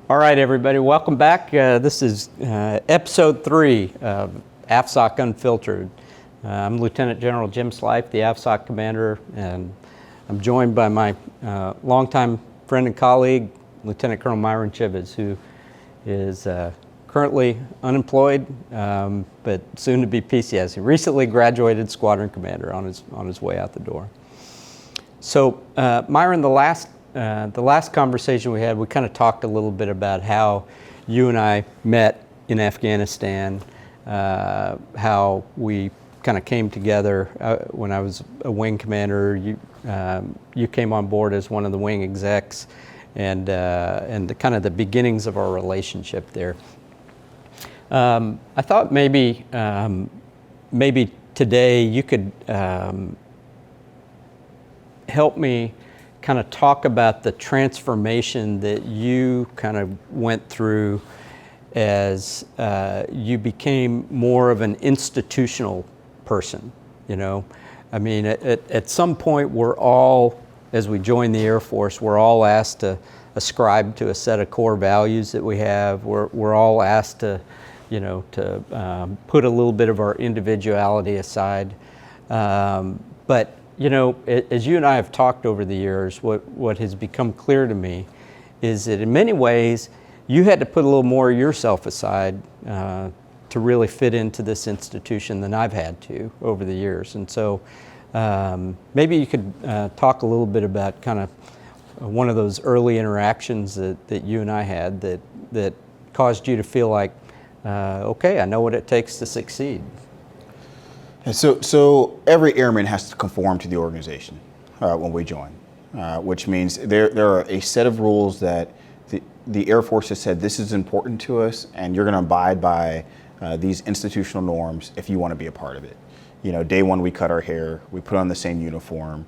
All right, everybody, welcome back. This is episode 3 of AFSOC Unfiltered. I'm Lieutenant General Jim Slife, the AFSOC commander, and I'm joined by my longtime friend and colleague, Lieutenant Colonel Myron Chivas, who is currently unemployed, but soon to be PCS. He recently graduated squadron commander on his way out the door. So, Myron, the last conversation we had, we kind of talked a little bit about how you and I met in Afghanistan, how we kind of came together when I was a wing commander. You came on board as one of the wing execs, and the kind of the beginnings of our relationship there. I thought maybe today you could help me kind of talk about the transformation that you kind of went through as you became more of an institutional person, you know. I mean, at some point we're all, as we join the Air Force, we're all asked to ascribe to a set of core values that we have. We're all asked to, you know, to put a little bit of our individuality aside. But you know, as you and I have talked over the years, what has become clear to me is that in many ways, you had to put a little more of yourself aside to really fit into this institution than I've had to over the years. And so maybe you could talk a little bit about kind of one of those early interactions that you and I had that caused you to feel like, okay, I know what it takes to succeed. So every airman has to conform to the organization when we join, which means there are a set of rules that the Air Force has said this is important to us, and you're going to abide by these institutional norms if you want to be a part of it. You know, day one we cut our hair, we put on the same uniform,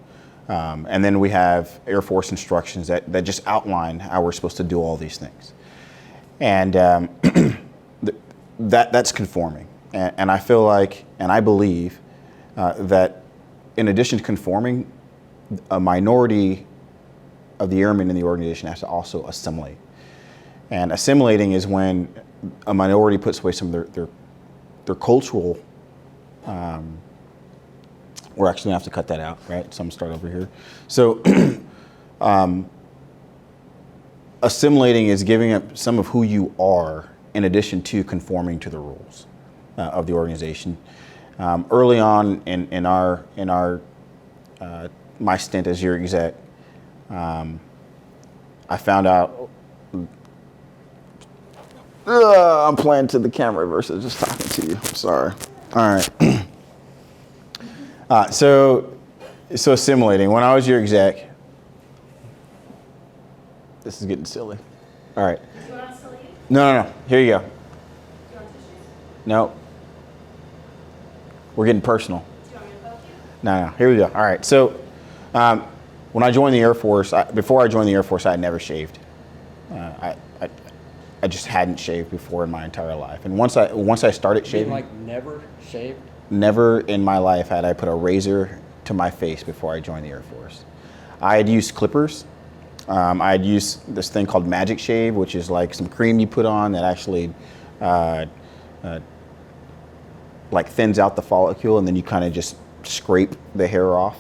and then we have Air Force instructions that just outline how we're supposed to do all these things, and that's conforming. And I feel like, and I believe that in addition to conforming, a minority of the airmen in the organization has to also assimilate. And assimilating is when a minority puts away some of their cultural, we're actually gonna have to cut that out, right? So I'm gonna start over here. So assimilating is giving up some of who you are in addition to conforming to the rules of the organization. Early on in my stint as your exec, I found out I'm playing to the camera versus just talking to you. I'm sorry. All right. So assimilating. When I was your exec, this is getting silly. All right. Do you want us to leave? No. Here you go. Do you want tissues? No. We're getting personal. Do you want me to poke you? No. Here we go. All right. So when I joined the Air Force, before I joined the Air Force, I had never shaved. I just hadn't shaved before in my entire life. And once I started shaving, like never shaved? Never in my life had I put a razor to my face before I joined the Air Force. I had used clippers. I had used this thing called Magic Shave, which is like some cream you put on that actually like thins out the follicle, and then you kind of just scrape the hair off.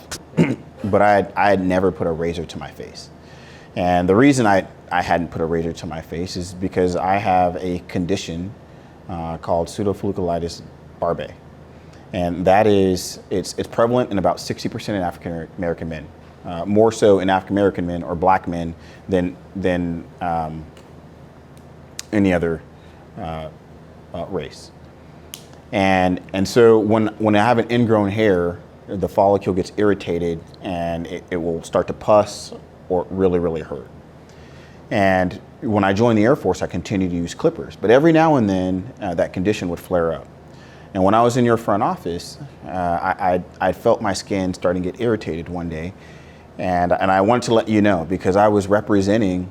But I had never put a razor to my face. And the reason I hadn't put a razor to my face is because I have a condition called pseudofolliculitis barbae. And that is, it's prevalent in about 60% in African American men. More so in African American men or black men than any other race. And so when I have an ingrown hair, the follicle gets irritated and it will start to pus or really, really hurt. And when I joined the Air Force, I continued to use clippers. But every now and then, that condition would flare up. And when I was in your front office, I felt my skin starting to get irritated one day. And I wanted to let you know, because I was representing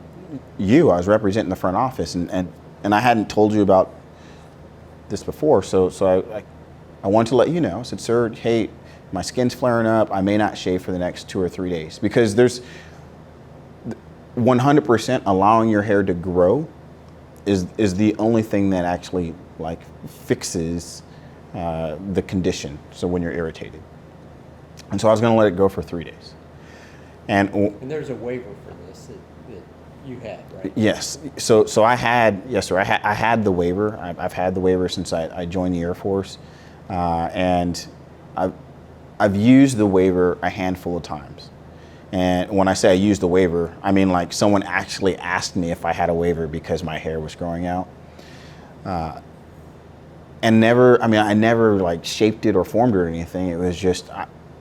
you. I was representing the front office, and I hadn't told you about this before. So I wanted to let you know. I said, sir, hey, my skin's flaring up. I may not shave for the next 2 or 3 days, because there's 100% allowing your hair to grow is the only thing that actually like fixes the condition. So when you're irritated, and so I was going to let it go for 3 days, and there's a waiver for this that you had, right? yes, so I had, yes sir, I had the waiver. I've had the waiver since I joined the Air Force, and I've used the waiver a handful of times. And when I say I used the waiver, I mean like someone actually asked me if I had a waiver because my hair was growing out. And I never like shaped it or formed it or anything. It was just,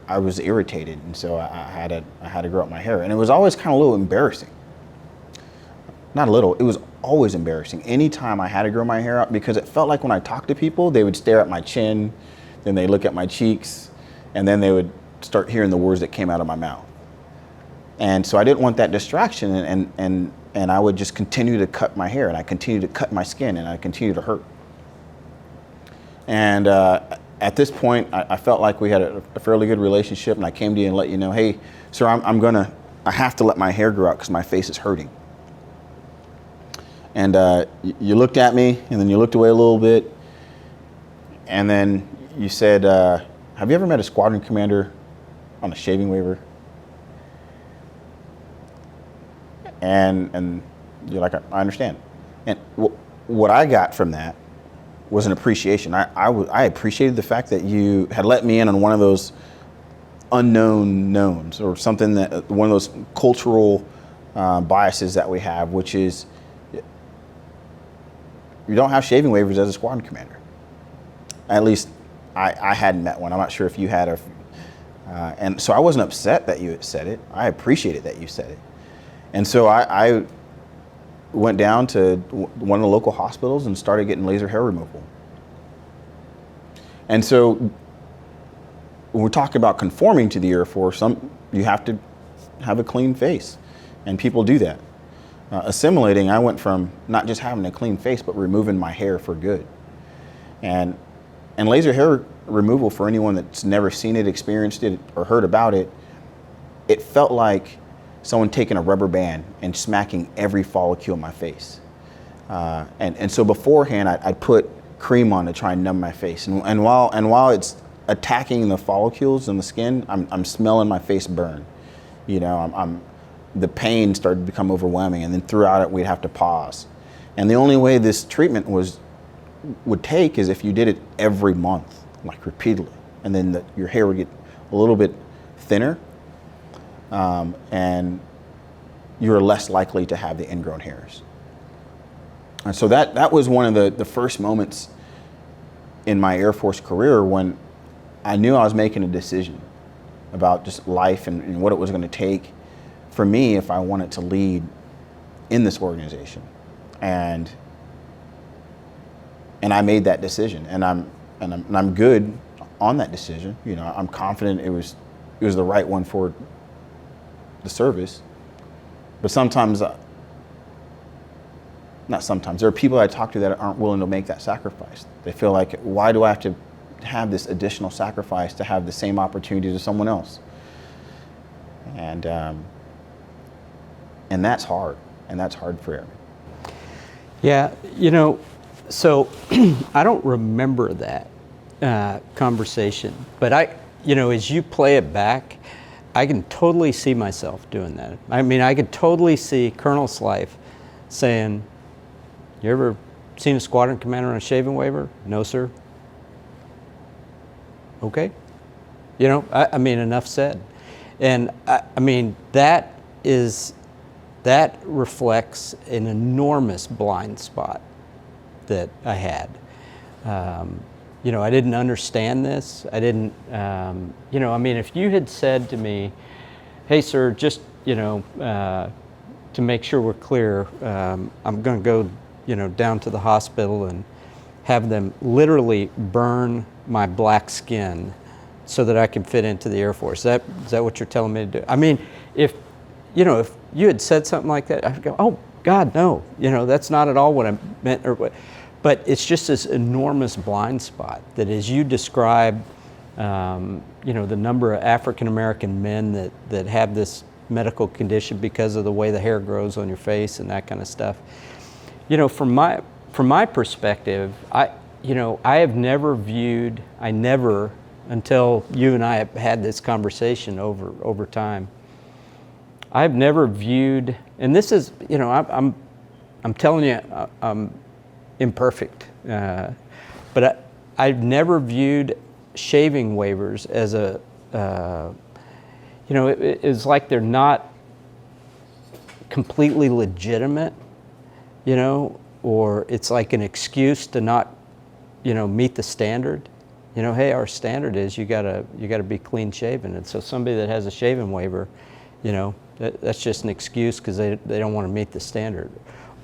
I was irritated. And so I had to grow up my hair. And it was always kind of a little embarrassing. Not a little, it was always embarrassing. Anytime I had to grow my hair out, because it felt like when I talked to people, they would stare at my chin, then they look at my cheeks, and then they would start hearing the words that came out of my mouth. And so I didn't want that distraction, and I would just continue to cut my hair, and I continued to cut my skin, and I continued to hurt. And at this point, I felt like we had a fairly good relationship, and I came to you and let you know, hey, sir, I have to let my hair grow out because my face is hurting. And you looked at me, and then you looked away a little bit, and then you said, have you ever met a squadron commander on a shaving waiver? And you're like, I understand. And what I got from that was an appreciation. I appreciated the fact that you had let me in on one of those unknown knowns, or something that, one of those cultural biases that we have, which is you don't have shaving waivers as a squadron commander. At least I hadn't met one. I'm not sure if you had. And so I wasn't upset that you had said it. I appreciated that you said it. And so I went down to one of the local hospitals and started getting laser hair removal. And so when we're talking about conforming to the Air Force, you have to have a clean face, and people do that. Assimilating, I went from not just having a clean face, but removing my hair for good. And laser hair removal, for anyone that's never seen it, experienced it, or heard about it, it felt like someone taking a rubber band and smacking every follicle in my face. And so beforehand, I'd put cream on to try and numb my face. And while it's attacking the follicles in the skin, I'm smelling my face burn. You know, the pain started to become overwhelming, and then throughout it, we'd have to pause. And the only way this treatment would take is if you did it every month, like repeatedly, and then your hair would get a little bit thinner, and you're less likely to have the ingrown hairs. And so that was one of the first moments in my Air Force career when I knew I was making a decision about just life and what it was going to take for me if I wanted to lead in this organization. And I made that decision, and I'm good on that decision. You know, I'm confident it was the right one for the service. But sometimes, not sometimes, there are people I talk to that aren't willing to make that sacrifice. They feel like, why do I have to have this additional sacrifice to have the same opportunity as someone else? And that's hard, and that's hard for everyone. Yeah, you know, so I don't remember that conversation, but as you play it back, I can totally see myself doing that. I mean, I could totally see Colonel Slife saying, you ever seen a squadron commander on a shaving waiver? No, sir. Okay. You know, I mean, enough said. And I mean, that reflects an enormous blind spot that I had. You know, I didn't understand this. I didn't, you know, I mean, if you had said to me, hey, sir, just, you know, to make sure we're clear, I'm going to go, you know, down to the hospital and have them literally burn my black skin so that I can fit into the Air Force. Is that what you're telling me to do? I mean, if you had said something like that, I'd go, oh, God, no. You know, that's not at all what I meant. But it's just this enormous blind spot that, as you describe, you know, the number of African-American men that have this medical condition because of the way the hair grows on your face and that kind of stuff. from my perspective, I have never viewed, until you and I have had this conversation over time, I've never viewed, and this is, I'm telling you, I'm imperfect, but I've never viewed shaving waivers as it's like they're not completely legitimate, or it's like an excuse to not, meet the standard. Hey, our standard is you gotta be clean shaven, and so somebody that has a shaving waiver, that's just an excuse because they don't want to meet the standard.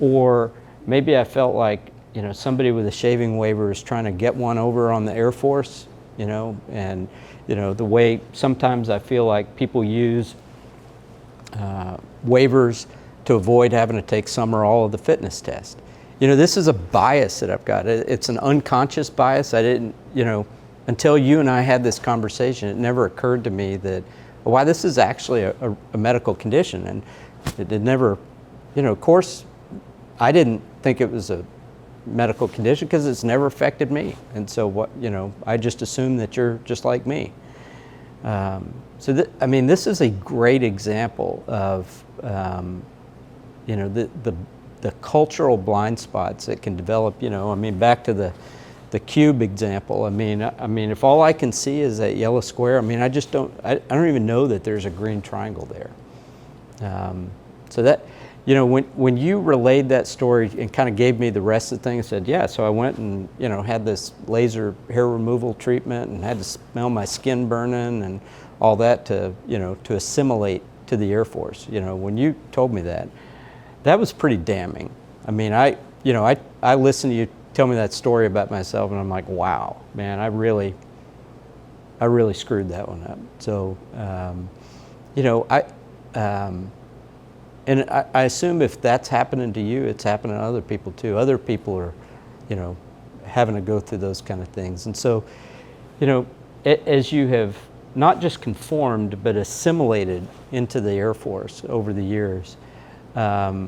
Or maybe I felt like, somebody with a shaving waiver is trying to get one over on the Air Force, and the way sometimes I feel like people use waivers to avoid having to take some or all of the fitness test. This is a bias that I've got. It's an unconscious bias. I didn't, until you and I had this conversation, it never occurred to me that, why, this is actually a medical condition. And it never, of course, I didn't think it was a medical condition because it's never affected me. And so I just assumed that you're just like me. This is a great example of, the cultural blind spots that can develop, back to the cube example. If all I can see is that yellow square, I don't even know that there's a green triangle there. So that, when you relayed that story and kind of gave me the rest of the thing, I said, yeah, so I went and, had this laser hair removal treatment and had to smell my skin burning and all that to assimilate to the Air Force. When you told me that was pretty damning. I listened to you tell me that story about myself, and I'm like, wow, man, I really screwed that one up. So, and I assume if that's happening to you, it's happening to other people too. Other people are, having to go through those kind of things. And so, as you have not just conformed, but assimilated into the Air Force over the years, do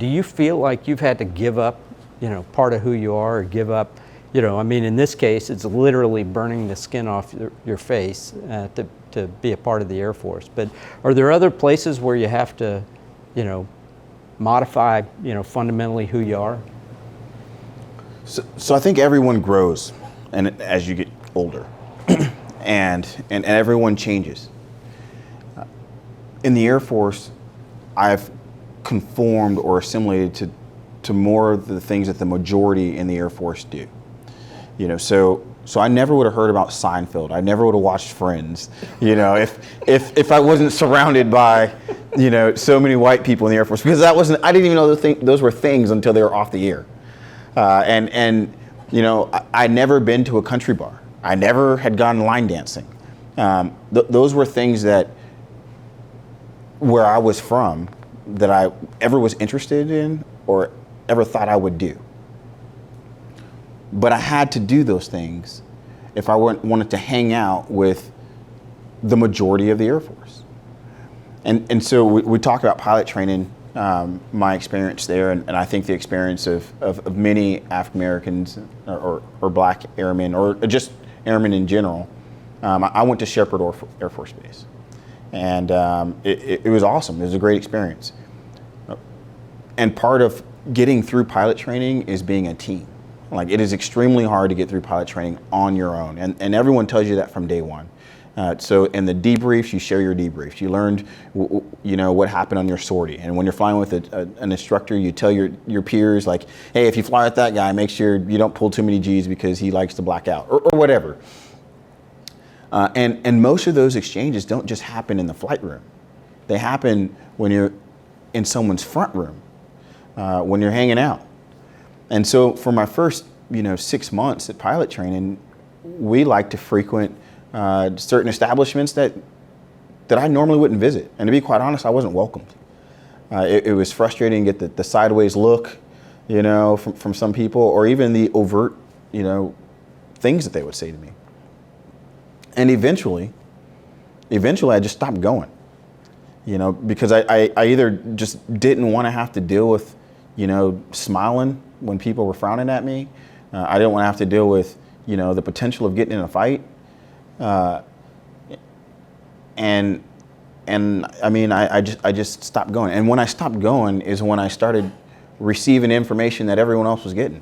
you feel like you've had to give up, part of who you are, or give up, in this case, it's literally burning the skin off your face to be a part of the Air Force. But are there other places where you have to, modify, fundamentally who you are? So I think everyone grows, and as you get older, and everyone changes. In the Air Force, I've conformed or assimilated to more of the things that the majority in the Air Force do. So I never would have heard about Seinfeld. I never would have watched Friends. If I wasn't surrounded by, so many white people in the Air Force, because I didn't even know those were things until they were off the air. I'd never been to a country bar. I never had gone line dancing. Those were things that, where I was from, that I ever was interested in or ever thought I would do. But I had to do those things if I wanted to hang out with the majority of the Air Force. And so we talk about pilot training, my experience there, and I think the experience of many African Americans or black airmen, or just airmen in general. I went to Shepherd Air Force Base, and it was awesome. It was a great experience. And part of getting through pilot training is being a team. Like, it is extremely hard to get through pilot training on your own, and everyone tells you that from day one. So in the debriefs, you share your debriefs. You learned, what happened on your sortie, and when you're flying with an instructor, you tell your peers, like, hey, if you fly with that guy, make sure you don't pull too many G's because he likes to black out, or whatever. And most of those exchanges don't just happen in the flight room. They happen when you're in someone's front room, when you're hanging out. And so for my first, 6 months at pilot training, we like to frequent certain establishments that I normally wouldn't visit. And to be quite honest, I wasn't welcomed. It was frustrating to get the sideways look, from some people, or even the overt, things that they would say to me. And eventually I just stopped going, because I either just didn't want to have to deal with, smiling when people were frowning at me. I didn't want to have to deal with, the potential of getting in a fight. And I mean, I just stopped going. And when I stopped going is when I started receiving information that everyone else was getting.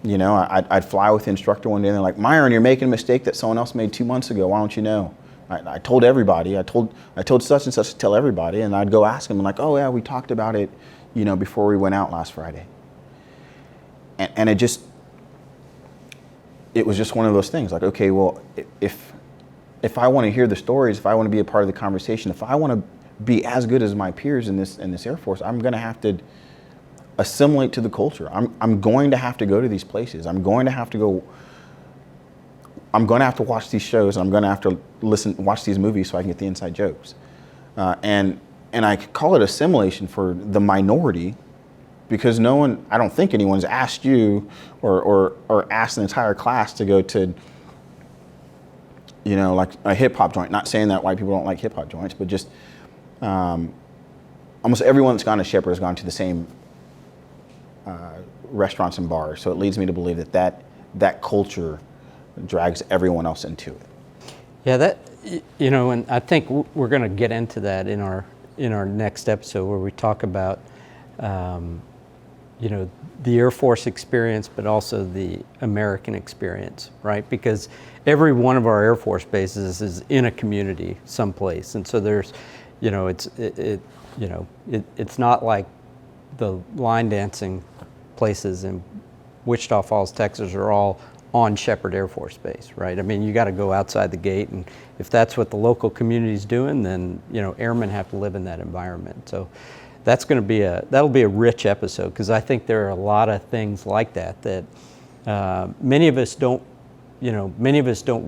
I'd fly with the instructor one day and they're like, Myron, you're making a mistake that someone else made 2 months ago. Why don't you know? I told everybody. I told such and such to tell everybody. And I'd go ask them, like, oh yeah, we talked about it, before we went out last Friday. And it was just one of those things. Like, okay, well, if I want to hear the stories, if I want to be a part of the conversation, if I want to be as good as my peers in this Air Force, I'm going to have to assimilate to the culture. I'm going to have to go to these places. I'm going to have to watch these shows, and I'm going to have to watch these movies so I can get the inside jokes. And I call it assimilation for the minority, because I don't think anyone's asked you or asked an entire class to go to, like a hip hop joint. Not saying that white people don't like hip hop joints, but just almost everyone that's gone to Shepherd has gone to the same restaurants and bars. So it leads me to believe that culture drags everyone else into it. Yeah, and I think we're going to get into that in our next episode, where we talk about the Air Force experience, but also the American experience, right? Because every one of our Air Force bases is in a community someplace, and so there's, it's not like the line dancing places in Wichita Falls, Texas, are all on Shepherd Air Force Base, right? I mean, you got to go outside the gate, and if that's what the local community's doing, then airmen have to live in that environment. So that'll be a rich episode, because I think there are a lot of things like that many of us don't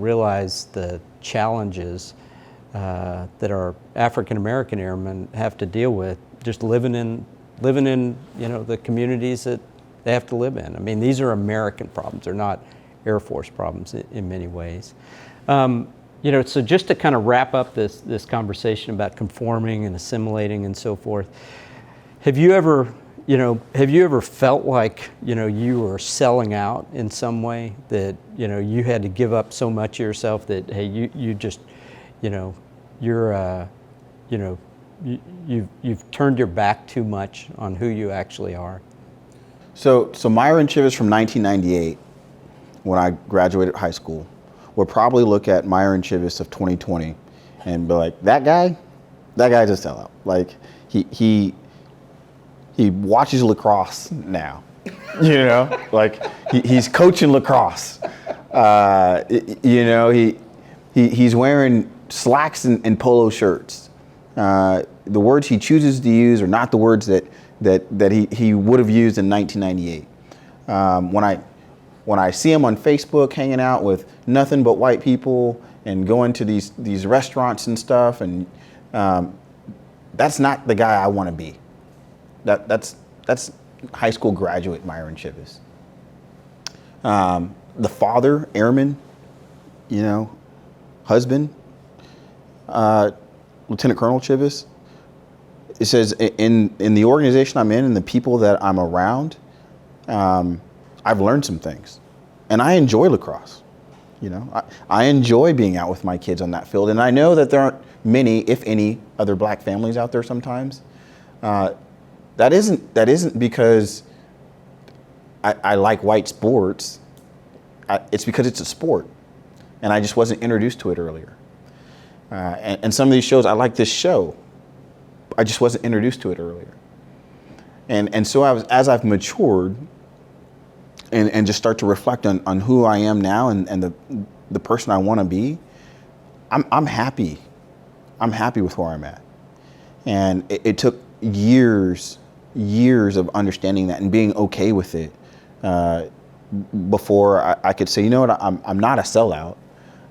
realize the challenges that our African American airmen have to deal with just living in the communities that they have to live in. I mean, these are American problems. They're not Air Force problems in many ways. So just to kind of wrap up this conversation about conforming and assimilating and so forth, have you ever felt like, you were selling out in some way, that, you had to give up so much of yourself that, hey, you just, you've turned your back too much on who you actually are? So Myron Chivas from 1998, when I graduated high school, would probably look at Myron Chivas of 2020 and be like, that guy's a sellout. Like, he watches lacrosse now, like he's coaching lacrosse. He's wearing slacks and polo shirts. The words he chooses to use are not the words that he would have used in 1998. When I see him on Facebook hanging out with nothing but white people and going to these restaurants and stuff, and that's not the guy I want to be. That's high school graduate Myron Chivas. The father, airman, husband, Lieutenant Colonel Chivas. It says in the organization I'm in and the people that I'm around, I've learned some things, and I enjoy lacrosse. I enjoy being out with my kids on that field, and I know that there aren't many, if any, other black families out there sometimes. That isn't because I like white sports. It's because it's a sport, and I just wasn't introduced to it earlier. And some of these shows, I like this show, I just wasn't introduced to it earlier. And so as I've matured and just start to reflect on who I am now and the person I want to be, I'm happy. I'm happy with where I'm at. And it took years of understanding that and being okay with it before I could say, you know what, I'm not a sellout.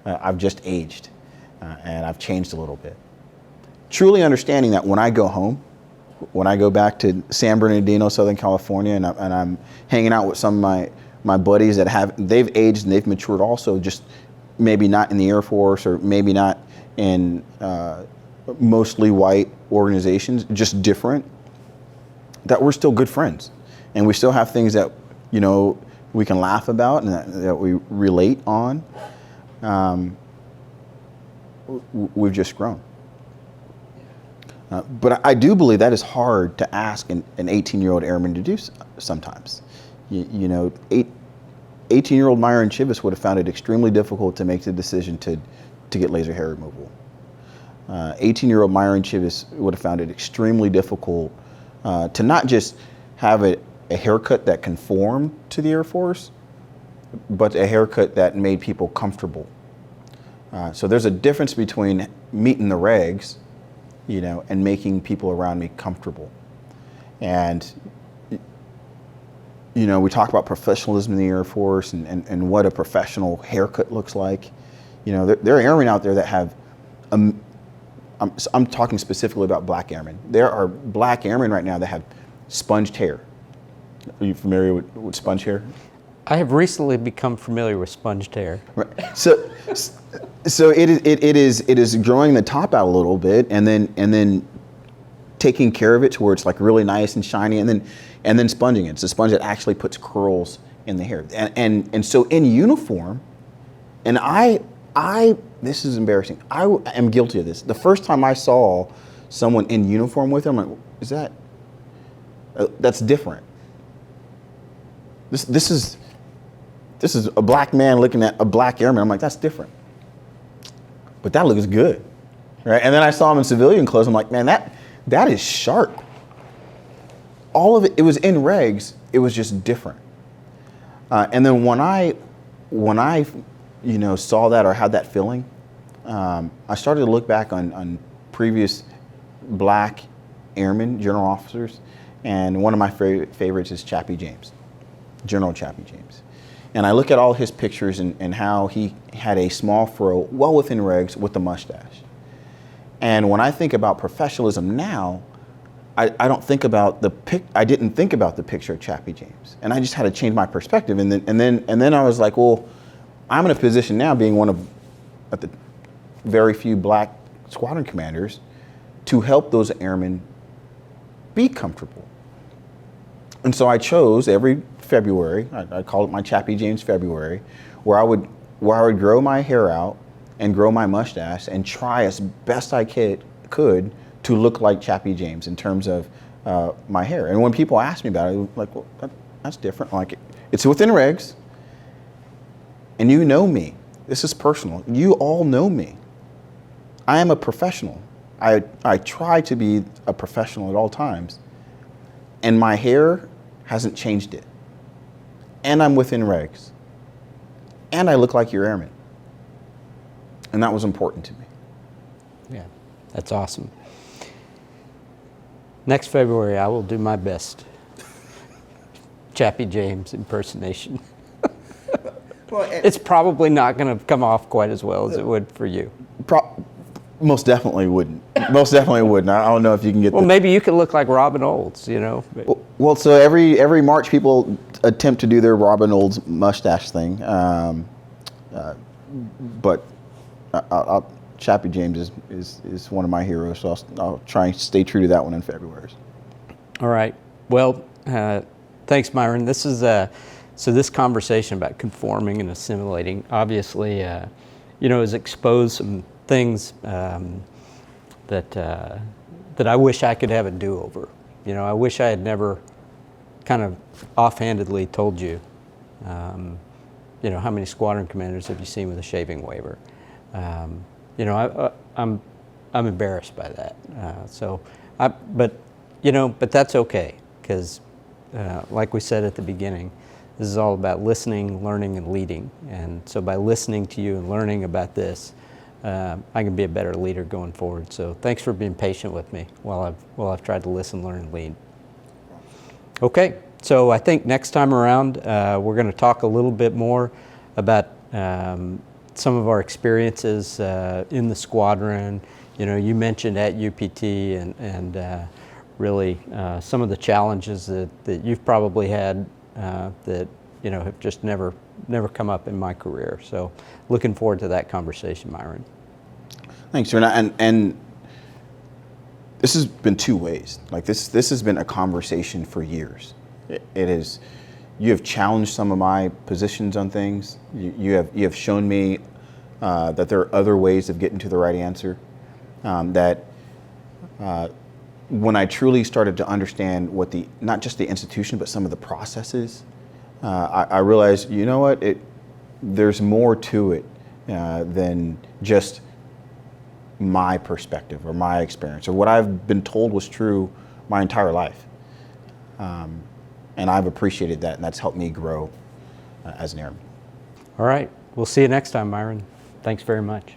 I've just aged and I've changed a little bit. Truly understanding that when I go home, when I go back to San Bernardino, Southern California, and I'm hanging out with some of my buddies that they've aged and they've matured also, just maybe not in the Air Force or maybe not in mostly white organizations, just different, that we're still good friends. and we still have things that, you know, we can laugh about and that we relate on. We've just grown. But I do believe that is hard to ask an 18-year-old airman to do sometimes. You know, 18-year-old Myron Chivas would have found it extremely difficult to make the decision to get laser hair removal. 18-year-old Myron Chivas would have found it extremely difficult to not just have a haircut that conformed to the Air Force, but a haircut that made people comfortable. So there's a difference between meeting the regs, you know, and making people around me comfortable. And, you know, we talk about professionalism in the Air Force and what a professional haircut looks like. You know, there are airmen out there that have, I'm talking specifically about black airmen. There are black airmen right now that have sponged hair. Are you familiar with sponge hair? I have recently become familiar with sponged hair. Right. So it is growing the top out a little bit, and then taking care of it to where it's like really nice and shiny, and then sponging it. It's a sponge that actually puts curls in the hair, and so in uniform, and I this is embarrassing. I am guilty of this. The first time I saw someone in uniform with them, I'm like, is that that's different. This is a black man looking at a black airman. I'm like, that's different. But that looks good, right? And then I saw him in civilian clothes. I'm like, man, that is sharp. All of it was in regs. It was just different. And then when I you know, saw that or had that feeling, I started to look back on previous black airmen, general officers, and one of my favorites is Chappie James, General Chappie James. And I look at all his pictures and how he had a small fro, well within regs, with the mustache. And when I think about professionalism now, I don't think about I didn't think about the picture of Chappie James, and I just had to change my perspective. And then I was like, well, I'm in a position now, being one of the very few black squadron commanders, to help those airmen be comfortable. And so I chose every February, I call it my Chappie James February, where I would grow my hair out and grow my mustache and try as best I could to look like Chappie James in terms of my hair. And when people ask me about it, I'm like, well, that's different. Like, it's within regs, and you know me. This is personal. You all know me. I am a professional. I try to be a professional at all times, and my hair hasn't changed it. And I'm within regs. And I look like your airman. And that was important to me. Yeah, that's awesome. Next February, I will do my best. Chappie James impersonation. Well, It's probably not going to come off quite as well as it would for you. Most definitely wouldn't. Most definitely wouldn't. I don't know if you can get. Well, maybe you could look like Robin Olds, you know. Well, so every March people attempt to do their Robin Olds mustache thing, but Chappie James is one of my heroes, so I'll try and stay true to that one in February. All right. Well, thanks, Myron. This is so this conversation about conforming and assimilating, obviously, you know, has exposed some things that I wish I could have a do-over. You know, I wish I had never kind of offhandedly told you, you know, how many squadron commanders have you seen with a shaving waiver? You know, I'm embarrassed by that. But that's okay, because like we said at the beginning, this is all about listening, learning, and leading. And so by listening to you and learning about this, I can be a better leader going forward. So thanks for being patient with me while I've tried to listen, learn, and lead. Okay, so I think next time around we're going to talk a little bit more about some of our experiences in the squadron. You know, you mentioned at UPT and really some of the challenges that you've probably had that, you know, have just never come up in my career. So looking forward to that conversation, Myron. Thanks, Jordan. And this has been two ways. Like this has been a conversation for years. It is. You have challenged some of my positions on things. You have shown me that there are other ways of getting to the right answer. When I truly started to understand what not just the institution, but some of the processes, I realized, you know what, there's more to it than just my perspective or my experience or what I've been told was true my entire life. And I've appreciated that, and that's helped me grow as an airman. All right. We'll see you next time, Myron. Thanks very much.